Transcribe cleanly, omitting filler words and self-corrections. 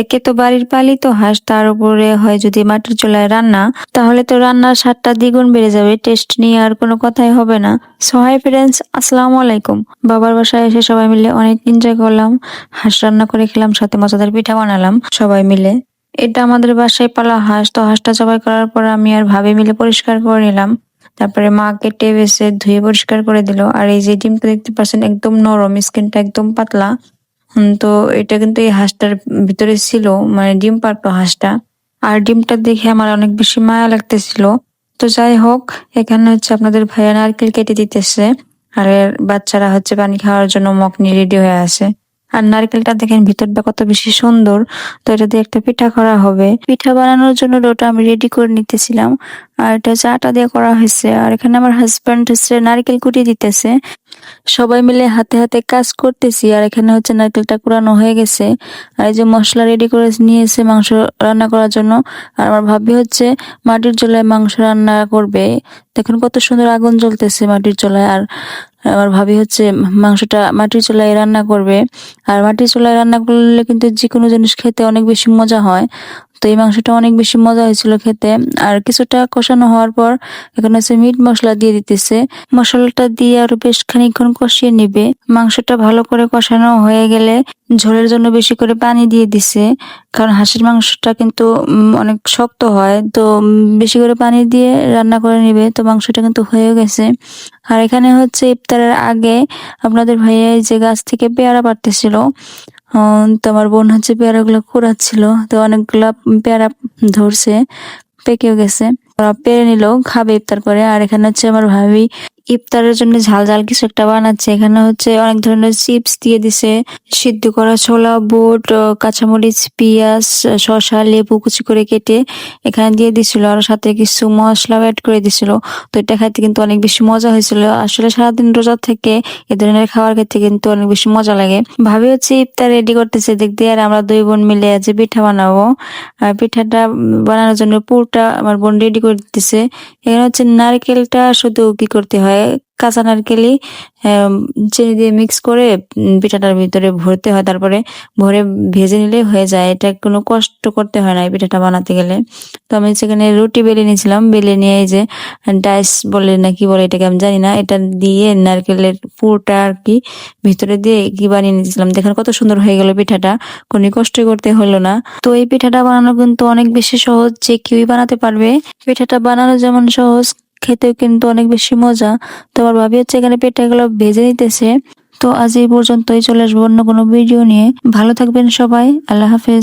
একে তো বাড়ির পালিত হাঁস, তার উপরে হয় যদি মাটির চুলায় রান্না, তাহলে তো রান্নার স্বাদটা দ্বিগুণ বেড়ে যাবে। টেস্ট নিয়ে আর কোনো কথাই হবে না। সো হাই ফ্রেন্ডস, আসসালামু আলাইকুম। বাবার বাসায় এসে সবাই মিলে অনেক এনজয় করলাম। হাঁস রান্না করে খেলাম, সাথে মজাদার পিঠা বানালাম সবাই মিলে। এটা আমাদের বাসায় পালা হাঁস। তো হাঁসটা জবাই করার পর আমি আর ভাবি মিলে পরিষ্কার করে নিলাম। তারপরে মা কেটে বেছে ধুয়ে পরিষ্কার করে দিল। আর এই যে ডিমটা দেখতে পাচ্ছেন, একদম নরম, স্কিনটা একদম পাতলা। তো এটা কিন্তু এই হাঁসটার ভিতরে ছিল, মানে ডিম পাড়তো হাঁসটা। আর ডিমটা দেখে আমার অনেক বেশি মায়া লাগতেছিল। তো যাই হোক, এখানে হচ্ছে আপনাদের ভাইয়া নারকেল কেটে দিতেছে। আর এর বাচ্চারা হচ্ছে পানি খাওয়ার জন্য মগ নিয়ে রেডি হয়ে আছে। আর নারকেলটা দেখেন ভিতরটা কত বেশি সুন্দর। তো এটা দিয়ে একটা পিঠা করা হবে। পিঠা বানানোর জন্য ডোটা আমি রেডি করে নিতেছিলাম। আর এটা হচ্ছে আটা দিয়ে করা হয়েছে। আর এখানে আমার হাজব্যান্ড হচ্ছে নারকেল কুটিয়ে দিতেছে। সবাই মিলে হাতে হাতে কাজ করতেছি। আর এখানে হচ্ছে নারকেলটা কুড়ানো হয়ে গেছে। আর এই যে মশলা রেডি করে নিয়েছে মাংস রান্না করার জন্য। আর আমার ভাবি হচ্ছে মাটির চুলায় মাংস রান্না করবে। দেখুন কত সুন্দর আগুন জ্বলতেছে মাটির চুলায়। আর আমার ভাবি হচ্ছে মাংসটা মাটির চুলায় রান্না করবে। আর মাটির চুলায় রান্না করলে কিন্তু যে কোনো জিনিস খেতে অনেক বেশি মজা হয়। তো এই মাংসটা অনেক বেশি মজা হয়েছিল খেতে। আর কিছুটা কষানো হওয়ার পর এখানে হচ্ছে মিট মশলা দিয়ে দিতেছে। মশলাটা দিয়ে আরো বেশ খানিকক্ষণ কষিয়ে নিবে। মাংসটা ভালো করে কষানো হয়ে গেলে ঝোলের জন্য বেশি করে পানি দিয়ে দিছে। কারণ হাঁসের মাংসটা কিন্তু অনেক শক্ত হয়। তো বেশি করে পানি দিয়ে রান্না করে নিবে। তো মাংসটা কিন্তু হয়ে গেছে। আর এখানে হচ্ছে ইফতারের আগে আপনাদের ভাইয়া এই যে গাছ থেকে পেয়ারা পাড়তেছিল। তো আমার বোন হচ্ছে পেয়ারাগুলো কুড়াচ্ছিল। তো অনেকগুলা পেয়ারা ধরছে, পেকেও গেছে। ওরা পেরে নিল, খাবে ইফতার করে। আর এখানে হচ্ছে আমার ভাবি ইফতারের জন্য ঝাল ঝাল কিছু একটা বানাচ্ছে। এখানে হচ্ছে অনেক ধরনের চিপস দিয়ে দিছে, সিদ্ধ করা ছোলা, বুট, কাঁচামরিচ, পেঁয়াজ, শসা, লেবু কুচি করে কেটে এখানে দিয়ে দিছিল। আর সাথে কিছু মশলা অ্যাড করে দিছিল। তো এটা খাইতে কিন্তু অনেক বেশি মজা হয়েছিল। আসলে সারাদিন রোজা থেকে এ ধরনের খাবার খেতে কিন্তু অনেক বেশি মজা লাগে। ভাবি হচ্ছে ইফতার রেডি করতেছে দিক দিয়ে। আর আমরা দুই বোন মিলে আজ পিঠা বানাবো। আর পিঠাটা বানানোর জন্য পুরটা আমার বোন রেডি করে দিতেছে। এখানে হচ্ছে নারকেলটা শুধু কি করতে হয়, কাঁচা নারকেলই চিনি দিয়ে মিক্স করে পিঠাটার ভিতরে ভরতে হয়। তারপরে ভরে ভেজে নিলে হয়ে যায়। এটা কোনো কষ্ট করতে হয় না এই পিঠাটা বানাতে গেলে। তো আমি সেখানে রুটি বেলে নিয়েছিলাম। বেলে নিয়ে এই যে ডাইস বলে না কি বলে এটাকে আমি জানি না, এটা দিয়ে নারকেলের পুরটা আর কি ভিতরে দিয়ে কি বানিয়ে নিয়েছিলাম। দেখেন কত সুন্দর হয়ে গেল পিঠাটা, কোনো কষ্ট করতে হলো না। তো এই পিঠাটা বানানো কিন্তু অনেক বেশি সহজ, যে কেউই বানাতে পারবে। পিঠাটা বানানো যেমন সহজ, খেতেও কিন্তু অনেক বেশি মজা। তো আমার ভাবি হচ্ছে এখানে পিঠাগুলো ভেজে নিতেছে। তো আজ এই পর্যন্তই, চলে আসবো অন্য কোনো ভিডিও নিয়ে। ভালো থাকবেন সবাই, আল্লাহ হাফেজ।